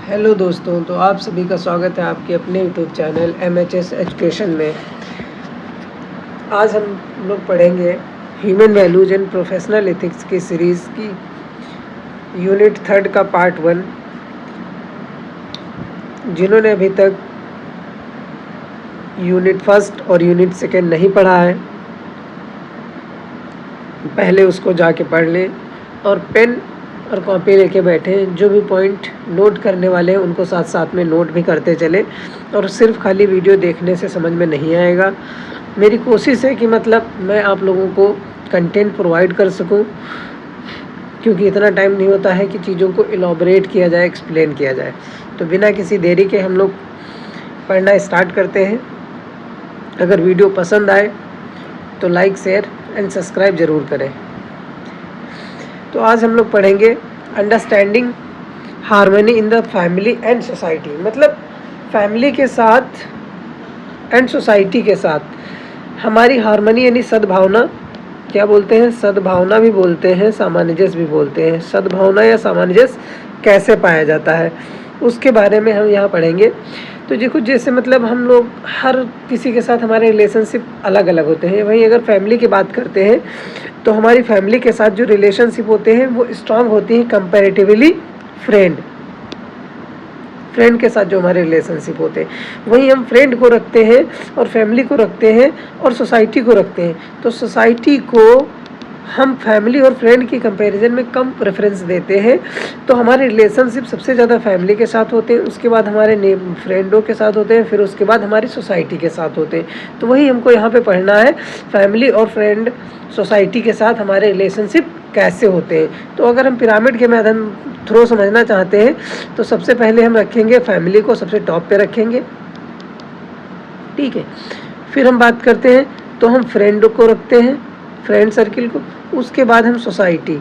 Hello दोस्तों, तो आप सभी का स्वागत है आपके अपने यूट्यूब चैनल MHS एजुकेशन में। आज हम लोग पढ़ेंगे human values and professional ethics की सीरीज़ की यूनिट 3 का पार्ट 1। जिन्होंने अभी तक यूनिट 1 और यूनिट 2 नहीं पढ़ा है, पहले उसको जाके पढ़ लें और पेन और कॉपी लेके बैठे। जो भी पॉइंट नोट करने वाले हैं उनको साथ साथ में नोट भी करते चले, और सिर्फ खाली वीडियो देखने से समझ में नहीं आएगा। मेरी कोशिश है कि मतलब मैं आप लोगों को कंटेंट प्रोवाइड कर सकूं, क्योंकि इतना टाइम नहीं होता है कि चीज़ों को इलॉबरेट किया जाए, एक्सप्लेन किया जाए। तो बिना किसी देरी के हम लोग पढ़ना स्टार्ट करते हैं। अगर वीडियो पसंद आए तो लाइक, शेयर एंड सब्सक्राइब ज़रूर करें। तो आज हम लोग पढ़ेंगे understanding harmony in the family and society. मतलब फैमिली के साथ एंड सोसाइटी के साथ हमारी हार्मनी यानी सद्भावना, क्या बोलते हैं, सद्भावना भी बोलते हैं, सामंजस्य भी बोलते हैं। सद्भावना या सामंजस्य कैसे पाया जाता है उसके बारे में हम यहाँ पढ़ेंगे। तो देखो, जैसे मतलब हम लोग हर किसी के साथ हमारे रिलेशनशिप अलग अलग होते हैं। वहीं अगर फैमिली की बात करते हैं तो हमारी फैमिली के साथ जो रिलेशनशिप होते हैं वो स्ट्रांग होती हैं कंपैरेटिवली फ्रेंड के साथ जो हमारे रिलेशनशिप होते हैं। वहीं हम फ्रेंड को रखते हैं और फैमिली को रखते हैं और सोसाइटी को रखते हैं। तो सोसाइटी को हम फैमिली और फ्रेंड की कंपैरिजन में कम प्रेफरेंस देते हैं। तो हमारे रिलेशनशिप सबसे ज़्यादा फैमिली के साथ होते हैं, उसके बाद हमारे फ्रेंडों के साथ होते हैं, फिर उसके बाद हमारी सोसाइटी के साथ होते हैं। तो वही हमको यहाँ पे पढ़ना है, फैमिली और फ्रेंड सोसाइटी के साथ हमारे रिलेशनशिप कैसे होते हैं। तो अगर हम पिरामिड के मेथड थ्रू समझना चाहते हैं तो सबसे पहले हम रखेंगे फैमिली को सबसे टॉप पे रखेंगे, ठीक है। फिर हम बात करते हैं तो हम फ्रेंड को रखते हैं, फ्रेंड सर्किल को। उसके बाद हम सोसाइटी,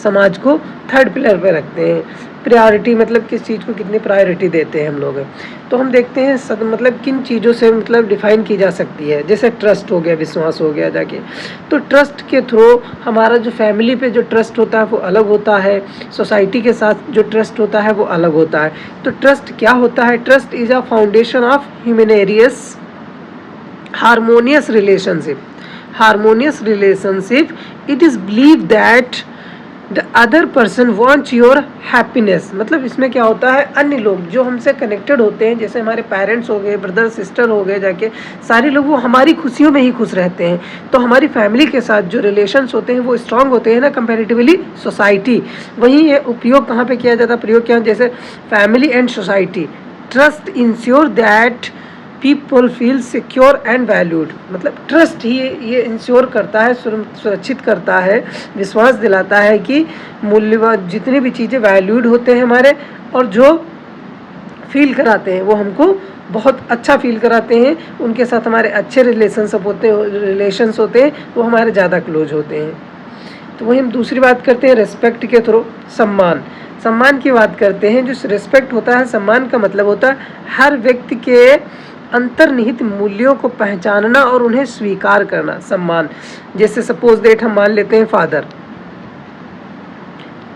समाज को थर्ड पिलर पे रखते हैं। प्रायोरिटी मतलब किस चीज़ को कितनी प्रायोरिटी देते हैं हम लोग। तो हम देखते हैं मतलब किन चीज़ों से मतलब डिफाइन की जा सकती है। जैसे ट्रस्ट हो गया, विश्वास हो गया जाके। तो ट्रस्ट के थ्रू हमारा जो फैमिली पे जो ट्रस्ट होता है वो अलग होता है, सोसाइटी के साथ जो ट्रस्ट होता है वो अलग होता है। तो ट्रस्ट क्या होता है? Trust is a foundation of humanitarian harmonious relationship. Harmonious relationship, it is believe that the other person wants your happiness. मतलब इसमें क्या होता है, अन्य लोग जो हमसे कनेक्टेड होते हैं, जैसे हमारे पेरेंट्स हो गए, ब्रदर सिस्टर हो गए, जाके सारे लोग वो हमारी खुशियों में ही खुश रहते हैं। तो हमारी फैमिली के साथ जो रिलेशंस होते हैं वो स्ट्रांग होते हैं ना कंपैरेटिवली सोसाइटी। वहीं ये उपयोग कहाँ पे किया जाता है, प्रयोग क्या, जैसे family and society. Trust ensure that people feel secure and valued. मतलब ट्रस्ट ही ये इंश्योर करता है, सुरक्षित करता है, विश्वास दिलाता है कि मूल्यवान जितनी भी चीज़ें वैल्यूड होते हैं हमारे, और जो फील कराते हैं वो हमको बहुत अच्छा फील कराते हैं। उनके साथ हमारे अच्छे रिलेशंस होते हैं, वो हमारे ज़्यादा क्लोज होते हैं। तो वही हम दूसरी बात करते हैं रेस्पेक्ट के थ्रू। सम्मान की बात करते हैं। जो रिस्पेक्ट होता है, सम्मान का मतलब होता है हर व्यक्ति के अंतर्निहित मूल्यों को पहचानना और उन्हें स्वीकार करना। सम्मान, जैसे सपोज दैट हम मान लेते हैं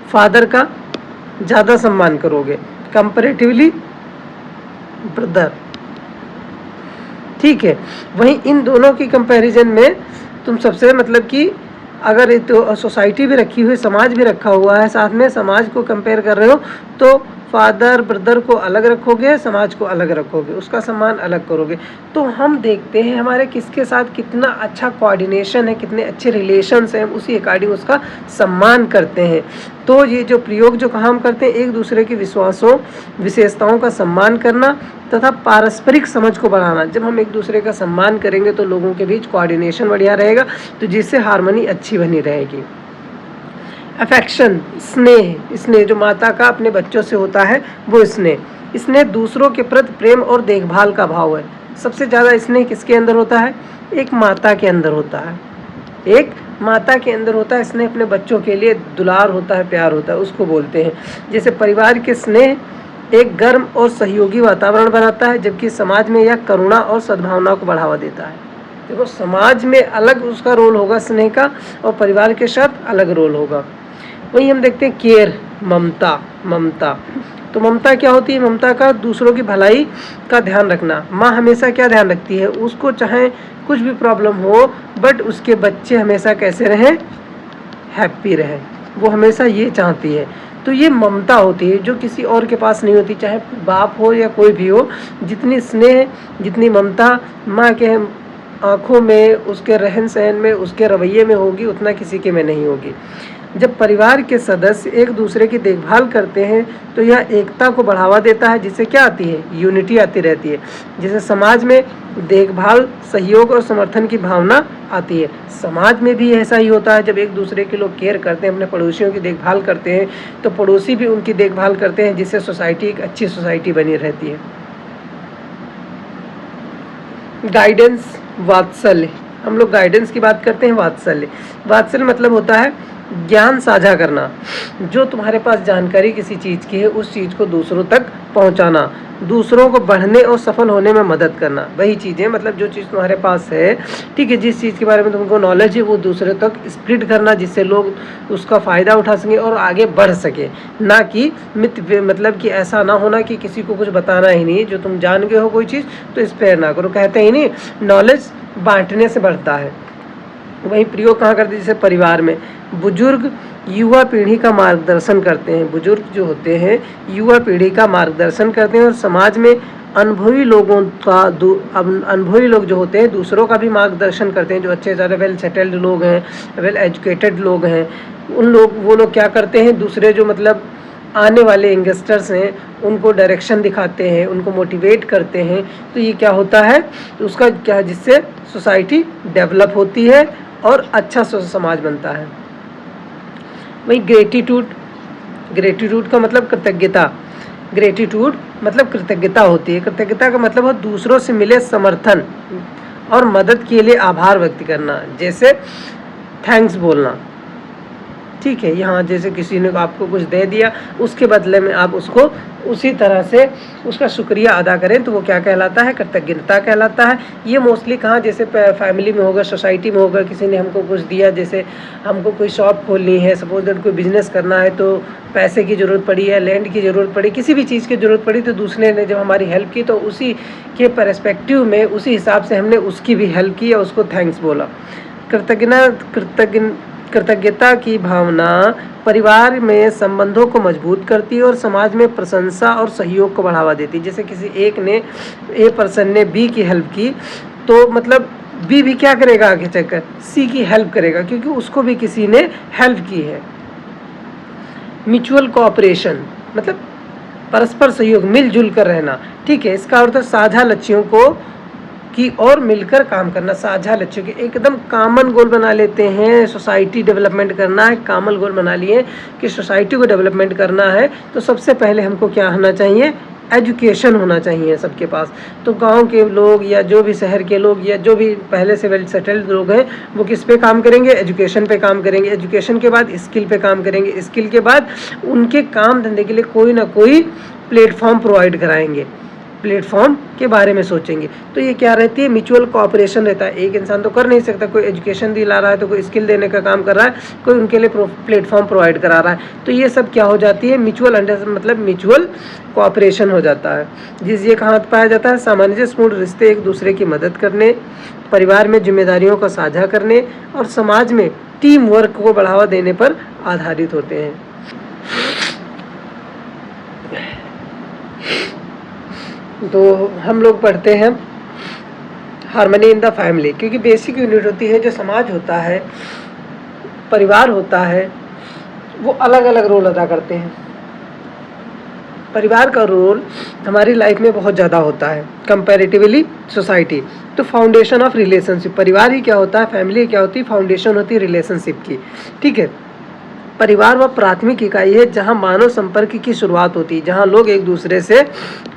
फादर का ज़्यादा सम्मान करोगे कंपैरेटिवली ब्रदर, ठीक है। वहीं इन दोनों की कंपैरिजन में तुम सबसे मतलब कि अगर तो सोसाइटी भी रखी हुई, समाज भी रखा हुआ है, साथ में समाज को कंपेयर कर रहे हो तो फादर ब्रदर को अलग रखोगे, समाज को अलग रखोगे, उसका सम्मान अलग करोगे। तो हम देखते हैं हमारे किसके साथ कितना अच्छा कोऑर्डिनेशन है, कितने अच्छे रिलेशंस हैं, उसी अकॉर्डिंग उसका सम्मान करते हैं। तो ये जो प्रयोग जो काम करते हैं, एक दूसरे के विश्वासों विशेषताओं का सम्मान करना तथा पारस्परिक समझ को बढ़ाना। जब हम एक दूसरे का सम्मान करेंगे तो लोगों के बीच कोऑर्डिनेशन बढ़िया रहेगा, तो जिससे हार्मनी अच्छी बनी रहेगी। अफेक्शन, स्नेह जो माता का अपने बच्चों से होता है वो स्नेह दूसरों के प्रति प्रेम और देखभाल का भाव है। सबसे ज़्यादा स्नेह किसके अंदर होता है? एक माता के अंदर होता है। एक माता के अंदर होता है स्नेह, अपने बच्चों के लिए दुलार होता है, प्यार होता है, उसको बोलते हैं। जैसे परिवार के स्नेह एक गर्म और सहयोगी वातावरण बनाता है, जबकि समाज में यह करुणा और सद्भावना को बढ़ावा देता है। देखो, समाज में अलग उसका रोल होगा स्नेह का, और परिवार के साथ अलग रोल होगा। वहीं हम देखते हैं केयर, ममता। तो ममता क्या होती है? ममता का दूसरों की भलाई का ध्यान रखना। माँ हमेशा क्या ध्यान रखती है? उसको चाहे कुछ भी प्रॉब्लम हो, बट उसके बच्चे हमेशा कैसे रहें? हैप्पी रहें, वो हमेशा ये चाहती है। तो ये ममता होती है जो किसी और के पास नहीं होती, चाहे बाप हो या कोई भी हो। जितनी स्नेह, जितनी ममता माँ के आँखों में, उसके रहन सहन में, उसके रवैये में होगी, उतना किसी के में नहीं होगी। जब परिवार के सदस्य एक दूसरे की देखभाल करते हैं तो यह एकता को बढ़ावा देता है, जिससे क्या आती है? यूनिटी आती रहती है। जैसे समाज में देखभाल, सहयोग और समर्थन की भावना आती है। समाज में भी ऐसा ही होता है, जब एक दूसरे के लोग केयर करते हैं, अपने पड़ोसियों की देखभाल करते हैं, तो पड़ोसी भी उनकी देखभाल करते हैं, जिससे सोसाइटी एक अच्छी सोसाइटी बनी रहती है। गाइडेंस, वात्सल्य। हम लोग गाइडेंस की बात करते हैं। वात्सल्य, वात्सल्य मतलब होता है ज्ञान साझा करना। जो तुम्हारे पास जानकारी किसी चीज़ की है, उस चीज़ को दूसरों तक पहुंचाना, दूसरों को बढ़ने और सफल होने में मदद करना, वही चीज़ है। मतलब जो चीज़ तुम्हारे पास है, ठीक है, जिस चीज़ के बारे में तुमको नॉलेज है, वो दूसरे तक स्प्रेड करना, जिससे लोग उसका फ़ायदा उठा सकें और आगे बढ़ सके। ना कि मतलब कि ऐसा ना होना कि किसी को कुछ बताना ही नहीं। जो तुम जान गए हो कोई चीज़, तो स्पेयर ना करो। कहते ही नहीं, नॉलेज बांटने से बढ़ता है। वही प्रयोग कहाँ करते हैं? जैसे परिवार में बुजुर्ग युवा पीढ़ी का मार्गदर्शन करते हैं। बुजुर्ग जो होते हैं युवा पीढ़ी का मार्गदर्शन करते हैं, और समाज में अनुभवी लोगों का अनुभवी लोग जो होते हैं दूसरों का भी मार्गदर्शन करते हैं। जो अच्छे ज़्यादा वेल सेटल्ड लोग हैं, वेल एजुकेटेड लोग हैं, वो लोग क्या करते हैं? दूसरे जो मतलब आने वाले यंगस्टर्स हैं, उनको डायरेक्शन दिखाते हैं, उनको मोटिवेट करते हैं। तो ये क्या होता है? तो उसका क्या, जिससे सोसाइटी डेवलप होती है और अच्छा समाज बनता है। वही ग्रेटिट्यूड, ग्रेटिट्यूड का मतलब कृतज्ञता। ग्रेटिट्यूड मतलब कृतज्ञता होती है। कृतज्ञता का मतलब है दूसरों से मिले समर्थन और मदद के लिए आभार व्यक्त करना। जैसे थैंक्स बोलना, ठीक है। यहाँ जैसे किसी ने आपको कुछ दे दिया, उसके बदले में आप उसको उसी तरह से उसका शुक्रिया अदा करें, तो वो क्या कहलाता है? कृतज्ञता कहलाता है। ये मोस्टली कहाँ? जैसे फैमिली में होगा, सोसाइटी में होगा। किसी ने हमको कुछ दिया, जैसे हमको कोई शॉप खोलनी है, सपोज दैट कोई बिजनेस करना है, तो पैसे की ज़रूरत पड़ी है, लैंड की ज़रूरत पड़ी, किसी भी चीज़ की ज़रूरत पड़ी, तो दूसरे ने जब हमारी हेल्प की, तो उसी के पर्सपेक्टिव में, उसी हिसाब से हमने उसकी भी हेल्प की या उसको थैंक्स बोला। कृतज्ञता की भावना परिवार में संबंधों को मजबूत करती है और समाज में प्रशंसा और सहयोग को बढ़ावा देती है। जैसे किसी ए पर्सन ने बी की हेल्प की, तो मतलब बी भी क्या करेगा? आगे चलकर सी की हेल्प करेगा, क्योंकि उसको भी किसी ने हेल्प की है। म्यूचुअल कोऑपरेशन मतलब परस्पर सहयोग, मिलजुल कर रहना, ठीक है। इसका अर्थ है साझा लक्ष्यों को की और मिलकर काम करना। साझा लक्ष्यों के एकदम कॉमन गोल बना लेते हैं। सोसाइटी डेवलपमेंट करना है, कॉमन गोल बना लिए कि सोसाइटी को डेवलपमेंट करना है, तो सबसे पहले हमको क्या होना चाहिए? एजुकेशन होना चाहिए सबके पास। तो गांव के लोग या जो भी शहर के लोग या जो भी पहले से वेल सेटल्ड लोग हैं, वो किस पे काम करेंगे? एजुकेशन पे काम करेंगे। एजुकेशन के बाद स्किल पे काम करेंगे। स्किल के बाद उनके काम धंधे के लिए कोई ना कोई प्लेटफॉर्म प्रोवाइड कराएंगे, प्लेटफॉर्म के बारे में सोचेंगे। तो ये क्या रहती है? म्यूचुअल कोऑपरेशन रहता है। एक इंसान तो कर नहीं सकता, कोई एजुकेशन दिला रहा है, तो कोई स्किल देने का काम कर रहा है, कोई उनके लिए प्लेटफॉर्म प्रोवाइड करा रहा है। तो ये सब क्या हो जाती है? म्यूचुअल कोऑपरेशन हो जाता है। ये कहाँ पाया जाता है? सामंजस्यपूर्ण रिश्ते, एक दूसरे की मदद करने, परिवार में जिम्मेदारियों को साझा करने और समाज में टीम वर्क को बढ़ावा देने पर आधारित होते हैं। तो हम लोग पढ़ते हैं हार्मनी इन द फैमिली, क्योंकि बेसिक यूनिट होती है। जो समाज होता है, परिवार होता है, वो अलग अलग रोल अदा करते हैं। परिवार का रोल हमारी लाइफ में बहुत ज़्यादा होता है कंपैरेटिवली सोसाइटी। तो फाउंडेशन ऑफ रिलेशनशिप, परिवार ही क्या होता है, फैमिली क्या होती है? फाउंडेशन होती है रिलेशनशिप की, ठीक है। परिवार वह प्राथमिक इकाई है जहां मानव संपर्क की शुरुआत होती है, जहां लोग एक दूसरे से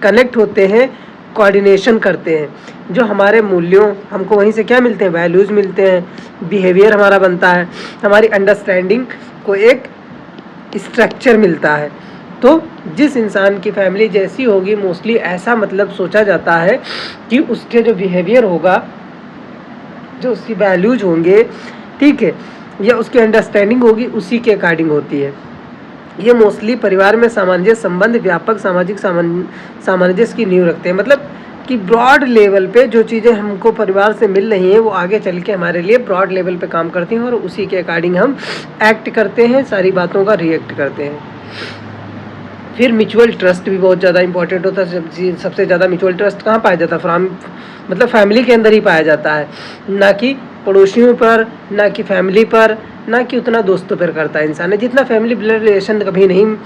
कनेक्ट होते हैं, कोऑर्डिनेशन करते हैं। जो हमारे मूल्यों, हमको वहीं से क्या मिलते हैं? वैल्यूज़ मिलते हैं, बिहेवियर हमारा बनता है, हमारी अंडरस्टैंडिंग को एक स्ट्रक्चर मिलता है। तो जिस इंसान की फैमिली जैसी होगी, मोस्टली ऐसा मतलब सोचा जाता है कि उसके जो बिहेवियर होगा, जो उसकी वैल्यूज होंगे, ठीक है, या उसकी अंडरस्टैंडिंग होगी, उसी के अकॉर्डिंग होती है। ये मोस्टली परिवार में सामंजस्य संबंध, व्यापक सामाजिक सामंजस्य की नींव रखते हैं। मतलब कि ब्रॉड लेवल पे जो चीज़ें हमको परिवार से मिल रही हैं वो आगे चल के हमारे लिए ब्रॉड लेवल पे काम करती हैं और उसी के अकॉर्डिंग हम एक्ट करते हैं, सारी बातों का रिएक्ट करते हैं। फिर म्यूचुअल ट्रस्ट भी बहुत ज़्यादा इंपॉर्टेंट होता है। सबसे ज़्यादा म्यूचुअल ट्रस्ट कहाँ पाया जाता है? मतलब फैमिली के अंदर ही पाया जाता है, ना कि पड़ोसियों पर, ना कि फैमिली पर, ना कि उतना दोस्तों पर करता है इंसान। जितना फैमिली ब्लड रिलेशन कभी नहीं,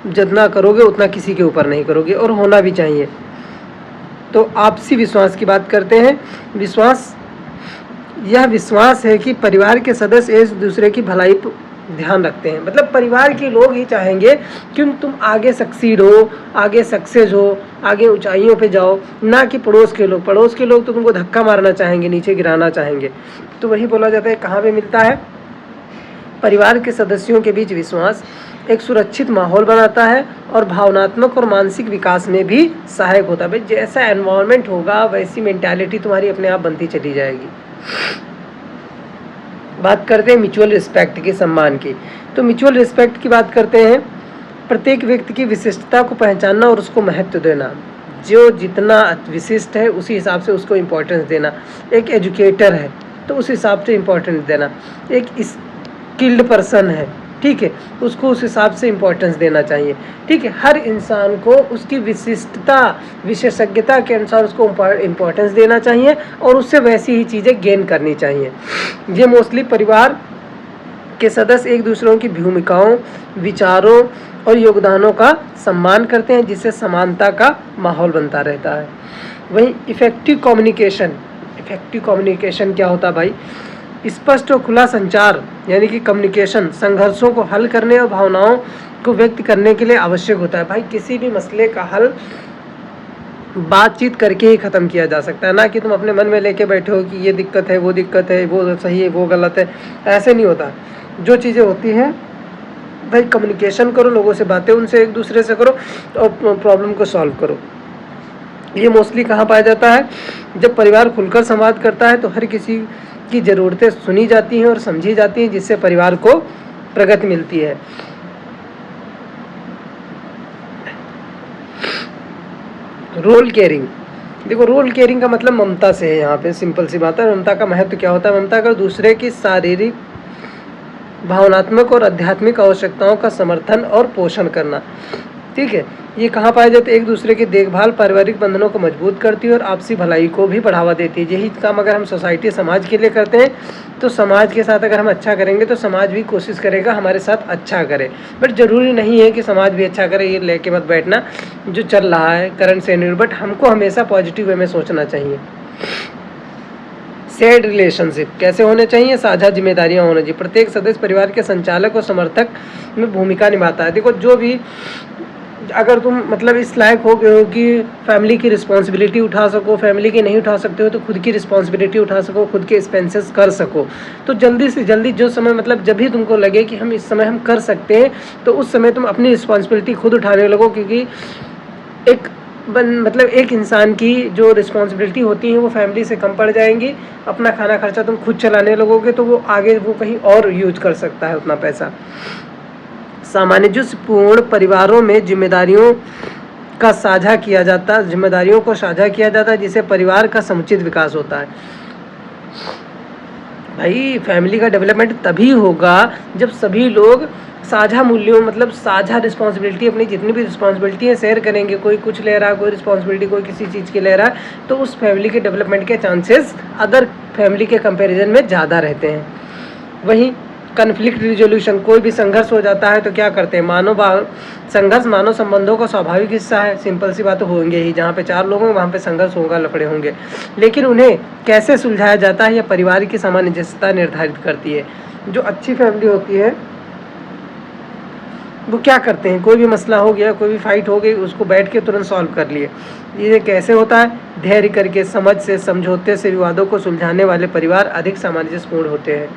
जितना करोगे उतना किसी के ऊपर नहीं करोगे, और होना भी चाहिए। तो आपसी विश्वास की बात करते हैं। विश्वास, यह विश्वास है कि परिवार के सदस्य एक दूसरे की भलाई ध्यान रखते हैं। मतलब परिवार के लोग ही चाहेंगे कि तुम आगे सक्सीड हो, आगे सक्सेस हो, आगे ऊंचाइयों पे जाओ, ना कि पड़ोस के लोग। पड़ोस के लोग तो तुमको धक्का मारना चाहेंगे, नीचे गिराना चाहेंगे। तो वही बोला जाता है, कहाँ पे मिलता है? परिवार के सदस्यों के बीच विश्वास एक सुरक्षित माहौल बनाता है और भावनात्मक और मानसिक विकास में भी सहायक होता है। भाई जैसा एनवायरनमेंट होगा वैसी मेंटालिटी तुम्हारी अपने आप बनती चली जाएगी। बात करते हैं म्यूचुअल रिस्पेक्ट की, सम्मान की। तो म्यूचुअल रिस्पेक्ट की बात करते हैं, प्रत्येक व्यक्ति की विशिष्टता को पहचानना और उसको महत्व देना। जो जितना विशिष्ट है उसी हिसाब से उसको इम्पोर्टेंस देना। एक एजुकेटर है तो उस हिसाब से इम्पोर्टेंस देना। एक स्किल्ड पर्सन है, ठीक है, उसको उस हिसाब से इम्पोर्टेंस देना चाहिए। ठीक है, हर इंसान को उसकी विशिष्टता, विशेषज्ञता के अनुसार उसको इम्पोर्टेंस देना चाहिए और उससे वैसी ही चीज़ें गेन करनी चाहिए। ये मोस्टली परिवार के सदस्य एक दूसरों की भूमिकाओं, विचारों और योगदानों का सम्मान करते हैं, जिससे समानता का माहौल बनता रहता है। वहीं इफेक्टिव कम्युनिकेशन क्या होता है भाई? स्पष्ट और खुला संचार यानी कि कम्युनिकेशन संघर्षों को हल करने और भावनाओं को व्यक्त करने के लिए आवश्यक होता है। भाई किसी भी मसले का हल बातचीत करके ही ख़त्म किया जा सकता है, ना कि तुम अपने मन में लेके बैठे हो कि ये दिक्कत है, वो सही है, वो गलत है। ऐसे नहीं होता। जो चीज़ें होती हैं भाई कम्युनिकेशन करो, लोगों से बातें उनसे एक दूसरे से करो और प्रॉब्लम को सॉल्व करो। ये मोस्टली कहाँ पाया जाता है? जब परिवार खुलकर संवाद करता है तो हर किसी की ज़रूरतें सुनी जाती हैं और समझी जाती हैं, जिससे परिवार को प्रगति मिलती है। रोल केयरिंग, देखो रोल केयरिंग का मतलब ममता से है। यहाँ पे सिंपल सी बात है। ममता का महत्व क्या होता है? ममता का दूसरे की शारीरिक, भावनात्मक और आध्यात्मिक आवश्यकताओं का समर्थन और पोषण करना। ठीक है, ये कहाँ पाए जाते? एक दूसरे की देखभाल पारिवारिक बंधनों को मजबूत करती है और आपसी भलाई को भी बढ़ावा देती है। यही काम अगर हम सोसाइटी, समाज के लिए करते हैं तो समाज के साथ अगर हम अच्छा करेंगे तो समाज भी कोशिश करेगा हमारे साथ अच्छा करे। बट ज़रूरी नहीं है कि समाज भी अच्छा करे, ये लेके मत बैठना जो चल रहा है करंट सिनेरियो। बट हमको हमेशा पॉजिटिव वे में सोचना चाहिए। शेयर्ड रिलेशनशिप कैसे होने चाहिए? साझा जिम्मेदारियां होनी चाहिए। प्रत्येक सदस्य परिवार के संचालक और समर्थक में भूमिका निभाता है। देखो जो भी, अगर तुम मतलब इस लायक हो गए हो कि फैमिली की रिस्पॉन्सिबिलिटी उठा सको, फैमिली की नहीं उठा सकते हो तो खुद की रिस्पॉन्सिबिलिटी उठा सको, खुद के एक्सपेंसेस कर सको, तो जल्दी से जल्दी जो समय मतलब जब भी तुमको लगे कि हम इस समय हम कर सकते हैं तो उस समय तुम अपनी रिस्पॉन्सिबिलिटी खुद उठाने लगो। क्योंकि एक इंसान की जो रिस्पॉन्सिबिलिटी होती है वो फैमिली से कम पड़ जाएंगी। अपना खाना खर्चा तुम खुद चलाने लगोगे तो वो आगे वो कहीं और यूज कर सकता है उतना पैसा। सामंजस्यपूर्ण परिवारों में जिम्मेदारियों को साझा किया जाता है, जिससे परिवार का समुचित विकास होता है। भाई फैमिली का डेवलपमेंट तभी होगा जब सभी लोग साझा मूल्यों मतलब साझा रिस्पॉन्सिबिलिटी, अपनी जितनी भी रिस्पॉन्सिबिलिटी है शेयर करेंगे। कोई कुछ ले रहा है, कोई रिस्पॉन्सिबिलिटी कोई किसी चीज़ की ले रहा है, तो उस फैमिली के डेवलपमेंट के चांसेस अदर फैमिली के कंपैरिजन में ज़्यादा रहते हैं। वहीं कन्फ्लिक्ट रिजोल्यूशन, कोई भी संघर्ष हो जाता है तो क्या करते हैं? संघर्ष मानव संबंधों का स्वाभाविक हिस्सा है। सिंपल सी बात होंगे ही, जहाँ पे चार लोग होंगे वहाँ पे संघर्ष होगा, लफड़े होंगे। लेकिन उन्हें कैसे सुलझाया जाता है यह परिवार की सामंजस्यता निर्धारित करती है। जो अच्छी फैमिली होती है वो क्या करते हैं? कोई भी मसला हो गया, कोई भी फाइट हो गई, उसको बैठ के तुरंत सॉल्व कर लिए। ये कैसे होता है? धैर्य करके, समझ से, समझौते से विवादों को सुलझाने वाले परिवार अधिक सामंजस्यपूर्ण होते हैं।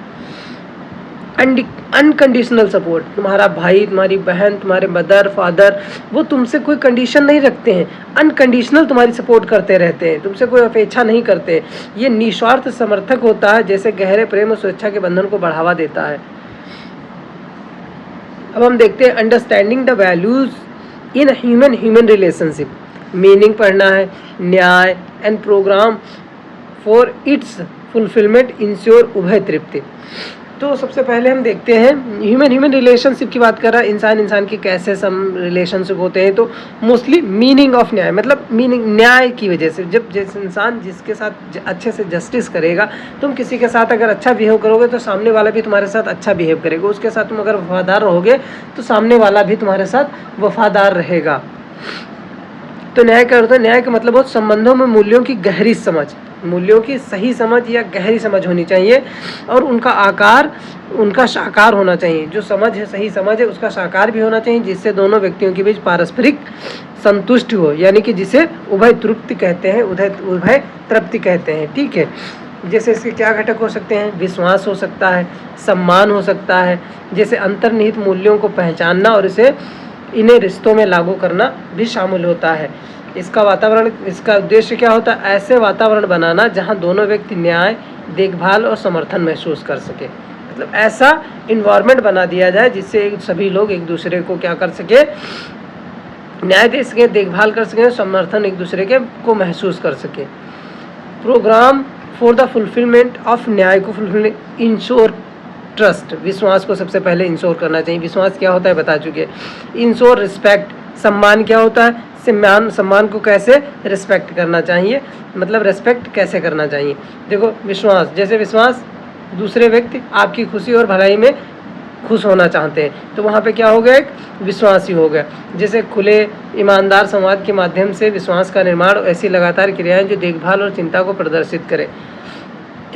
अनकंडीशनल सपोर्ट, तुम्हारा भाई, तुम्हारी बहन, तुम्हारे मदर फादर, वो तुमसे कोई कंडीशन नहीं रखते हैं, अनकंडीशनल तुम्हारी सपोर्ट करते रहते हैं, तुमसे कोई अपेक्षा नहीं करते। ये निस्वार्थ समर्थक होता है, जैसे गहरे प्रेम और सुरक्षा के बंधन को बढ़ावा देता है। अब हम देखते हैं understanding the values in human relationship. Meaning पढ़ना है, न्याय and program for its fulfilment ensure उभय तृप्ति। तो सबसे पहले हम देखते हैं ह्यूमन रिलेशनशिप की बात कर रहा है, इंसान की कैसे सम रिलेशनशिप होते हैं। तो मोस्टली मीनिंग ऑफ न्याय, मतलब मीनिंग न्याय की वजह से, जब जिस इंसान जिसके साथ अच्छे से जस्टिस करेगा, तुम किसी के साथ अगर अच्छा बिहेव करोगे तो सामने वाला भी तुम्हारे साथ अच्छा बिहेव करेगा, उसके साथ तुम अगर वफादार रहोगे तो सामने वाला भी तुम्हारे साथ वफादार रहेगा। तो न्याय क्या होता है? न्याय का मतलब बहुत संबंधों में मूल्यों की गहरी समझ, मूल्यों की सही समझ या गहरी समझ होनी चाहिए, और उनका आकार उनका साकार होना चाहिए। जो समझ है, सही समझ है, उसका साकार भी होना चाहिए, जिससे दोनों व्यक्तियों के बीच पारस्परिक संतुष्टि हो, यानी कि जिसे उभय तृप्ति कहते हैं, उभय तृप्ति कहते हैं। ठीक है, जैसे इसके क्या घटक हो सकते हैं? विश्वास हो सकता है, सम्मान हो सकता है, जैसे अंतर्निहित मूल्यों को पहचानना और इन्हें रिश्तों में लागू करना भी शामिल होता है। इसका उद्देश्य क्या होता है? ऐसे वातावरण बनाना जहां दोनों व्यक्ति न्याय, देखभाल और समर्थन महसूस कर सके। मतलब ऐसा इन्वायरमेंट बना दिया जाए जिससे सभी लोग एक दूसरे को क्या कर सके? न्याय दे सके, देखभाल कर सके, समर्थन एक दूसरे के को महसूस कर सके। Program for the fulfilment of न्याय को फुलफिल इंश्योर ट्रस्ट, विश्वास को सबसे पहले इंश्योर करना चाहिए। विश्वास क्या होता है बता चुके। इंश्योर रिस्पेक्ट, सम्मान क्या होता है? सम्मान को कैसे रिस्पेक्ट करना चाहिए, मतलब रिस्पेक्ट कैसे करना चाहिए। देखो विश्वास, जैसे विश्वास दूसरे व्यक्ति आपकी खुशी और भलाई में खुश होना चाहते हैं, तो वहाँ पे क्या हो गया? एक विश्वास ही हो गया। जैसे खुले ईमानदार संवाद के माध्यम से विश्वास का निर्माण, ऐसी लगातार क्रियाएं जो देखभाल और चिंता को प्रदर्शित करें।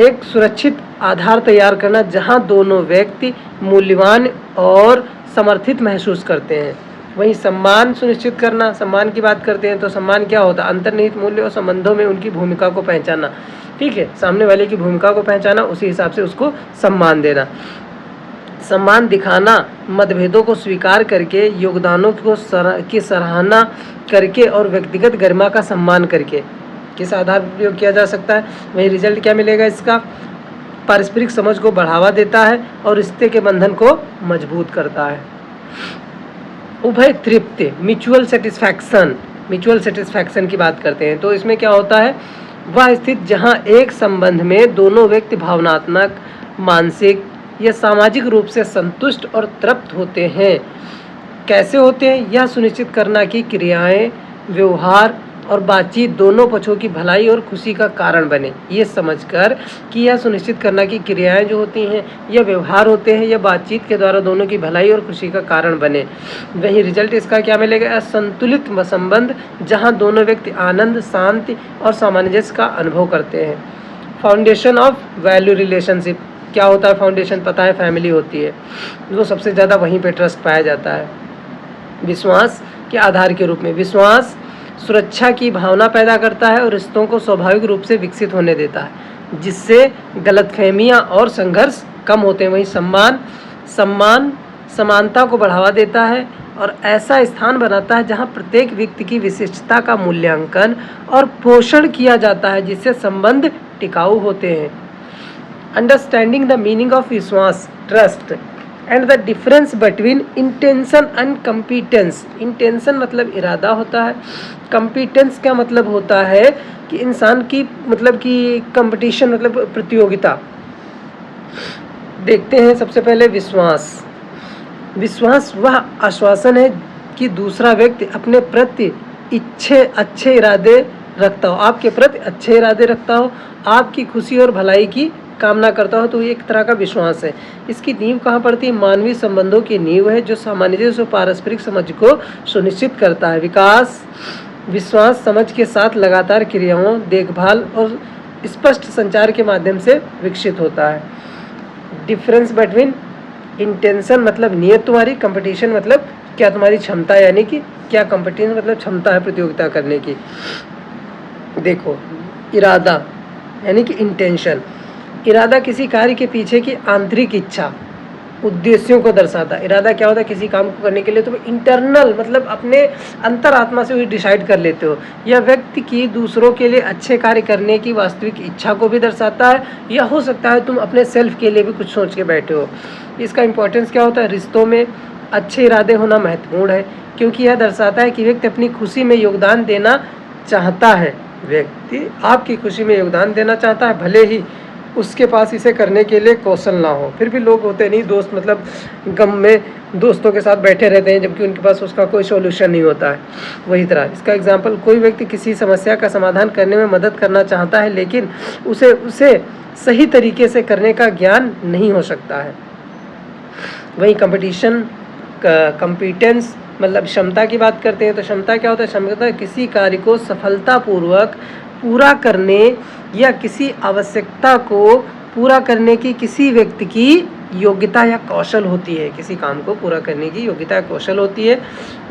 एक सुरक्षित आधार तैयार करना जहां दोनों व्यक्ति मूल्यवान और समर्थित महसूस करते हैं। वहीं सम्मान सुनिश्चित करना, सम्मान की बात करते हैं तो सम्मान क्या होता है? अंतर्निहित मूल्य और संबंधों में उनकी भूमिका को पहचानना। ठीक है, सामने वाले की भूमिका को पहचाना, उसी हिसाब से उसको सम्मान देना। सम्मान दिखाना, मतभेदों को स्वीकार करके, योगदानों की सराहना करके और व्यक्तिगत गरिमा का सम्मान करके। किस आधार पर प्रयोग किया जा सकता है? वही रिजल्ट क्या मिलेगा इसका? पारस्परिक समझ को बढ़ावा देता है और रिश्ते के बंधन को मजबूत करता है। उभय तृप्ति, म्यूचुअल सेटिस्फैक्शन की बात करते हैं। तो इसमें क्या होता है? वह स्थिति जहां एक संबंध में दोनों व्यक्ति भावनात्मक, मानसिक या सामाजिक रूप से संतुष्ट और तृप्त होते हैं। कैसे होते हैं? यह सुनिश्चित करना कि क्रियाएं, व्यवहार और बातचीत दोनों पक्षों की भलाई और खुशी का कारण बने। ये समझकर कि यह सुनिश्चित करना कि क्रियाएं जो होती हैं या व्यवहार होते हैं या बातचीत के द्वारा दोनों की भलाई और खुशी का कारण बने। वही रिजल्ट इसका क्या मिलेगा? संतुलित संबंध जहां दोनों व्यक्ति आनंद, शांति और सामंजस्य का अनुभव करते हैं। फाउंडेशन ऑफ वैल्यू रिलेशनशिप क्या होता है? फाउंडेशन पता है, फैमिली होती है, जो सबसे ज़्यादा वहीं पे ट्रस्ट पाया जाता है। विश्वास के आधार के रूप में विश्वास सुरक्षा की भावना पैदा करता है और रिश्तों को स्वाभाविक रूप से विकसित होने देता है, जिससे गलतफहमियां और संघर्ष कम होते हैं। वहीं सम्मान समानता को बढ़ावा देता है और ऐसा स्थान बनाता है जहां प्रत्येक व्यक्ति की विशिष्टता का मूल्यांकन और पोषण किया जाता है, जिससे संबंध टिकाऊ होते हैं। अंडरस्टैंडिंग द मीनिंग ऑफ विश्वास, trust and the difference between intention and competence. Intention मतलब इरादा होता है, कंपिटेंस क्या मतलब होता है कि इंसान की मतलब कि कंपटीशन मतलब प्रतियोगिता। देखते हैं सबसे पहले विश्वास वह आश्वासन है कि दूसरा व्यक्ति अपने प्रति अच्छे इरादे रखता हो, आपके प्रति अच्छे इरादे रखता हो, आपकी खुशी और भलाई की कामना करता हो, तो ये एक तरह का विश्वास है। इसकी नींव कहाँ पड़ती है? मानवीय संबंधों की नींव है, जो सामंजस्य और पारस्परिक समझ को सुनिश्चित करता है। विश्वास समझ के साथ लगातार क्रियाओं, देखभाल और स्पष्ट संचार के माध्यम से विकसित होता है। डिफरेंस बिटवीन इंटेंशन मतलब नियत तुम्हारी, कंपटीशन मतलब क्या तुम्हारी क्षमता, यानी कि क्या कंपटीशन मतलब क्षमता है प्रतियोगिता करने की। देखो इरादा यानी कि इंटेंशन, इरादा किसी कार्य के पीछे की आंतरिक इच्छा, उद्देश्यों को दर्शाता है। इरादा क्या होता है? किसी काम को करने के लिए तुम इंटरनल मतलब अपने अंतरात्मा से डिसाइड कर लेते हो। यह व्यक्ति की दूसरों के लिए अच्छे कार्य करने की वास्तविक इच्छा को भी दर्शाता है, या हो सकता है तुम अपने सेल्फ के लिए भी कुछ सोच के बैठे हो। इसका इंपॉर्टेंस क्या होता है? रिश्तों में अच्छे इरादे होना महत्वपूर्ण है, क्योंकि यह दर्शाता है कि व्यक्ति अपनी खुशी में योगदान देना चाहता है। व्यक्ति आपकी खुशी में योगदान देना चाहता है, भले ही उसके पास इसे करने के लिए कौशल ना हो। फिर भी लोग होते नहीं दोस्त, मतलब गम में दोस्तों के साथ बैठे रहते हैं जबकि उनके पास उसका कोई सॉल्यूशन नहीं होता है। वही तरह इसका एग्जाम्पल, कोई व्यक्ति किसी समस्या का समाधान करने में मदद करना चाहता है, लेकिन उसे सही तरीके से करने का ज्ञान नहीं हो सकता है। वही कंपिटेंस मतलब क्षमता की बात करते हैं, तो क्षमता क्या होता है? क्षमता किसी कार्य को सफलतापूर्वक पूरा करने या किसी आवश्यकता को पूरा करने की किसी व्यक्ति की योग्यता या कौशल होती है। किसी काम को पूरा करने की योग्यता या कौशल होती है।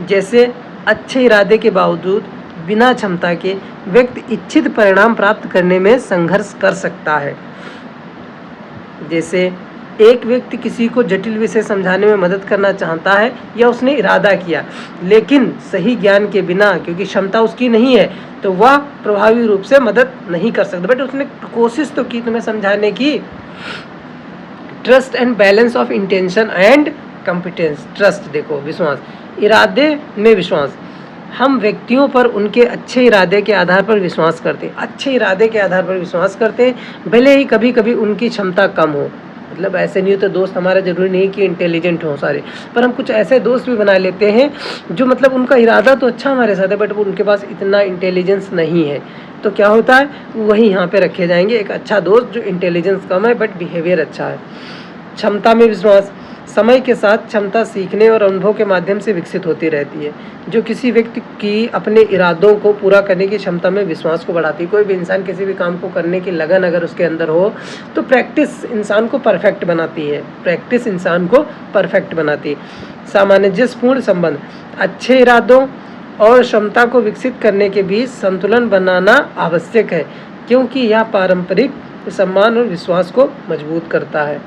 जैसे अच्छे इरादे के बावजूद बिना क्षमता के व्यक्ति इच्छित परिणाम प्राप्त करने में संघर्ष कर सकता है। जैसे एक व्यक्ति किसी को जटिल विषय समझाने में मदद करना चाहता है या उसने इरादा किया, लेकिन सही ज्ञान के बिना, क्योंकि क्षमता उसकी नहीं है, तो वह प्रभावी रूप से मदद नहीं कर सकता। बट उसने कोशिश तो की तुम्हें समझाने की। Trust and balance of intention and competence. Trust देखो, विश्वास, इरादे में विश्वास। हम व्यक्तियों पर उनके अच्छे इरादे के आधार पर विश्वास करते हैं। अच्छे इरादे के आधार पर विश्वास करते हैं, भले ही कभी कभी उनकी क्षमता कम हो। मतलब ऐसे नहीं होता दोस्त हमारा जरूरी नहीं कि इंटेलिजेंट हो सारे, पर हम कुछ ऐसे दोस्त भी बना लेते हैं जो मतलब उनका इरादा तो अच्छा हमारे साथ है, बट उनके पास इतना इंटेलिजेंस नहीं है। तो क्या होता है, वही यहाँ पे रखे जाएंगे, एक अच्छा दोस्त जो इंटेलिजेंस कम है बट बिहेवियर अच्छा है। क्षमता में विश्वास। समय के साथ क्षमता सीखने और अनुभव के माध्यम से विकसित होती रहती है, जो किसी व्यक्ति की अपने इरादों को पूरा करने की क्षमता में विश्वास को बढ़ाती है। कोई भी इंसान किसी भी काम को करने की लगन अगर उसके अंदर हो तो प्रैक्टिस इंसान को परफेक्ट बनाती है। प्रैक्टिस इंसान को परफेक्ट बनाती है। सामंजस्यपूर्ण संबंध। अच्छे इरादों और क्षमता को विकसित करने के बीच संतुलन बनाना आवश्यक है, क्योंकि यह पारंपरिक सम्मान और विश्वास को मजबूत करता है।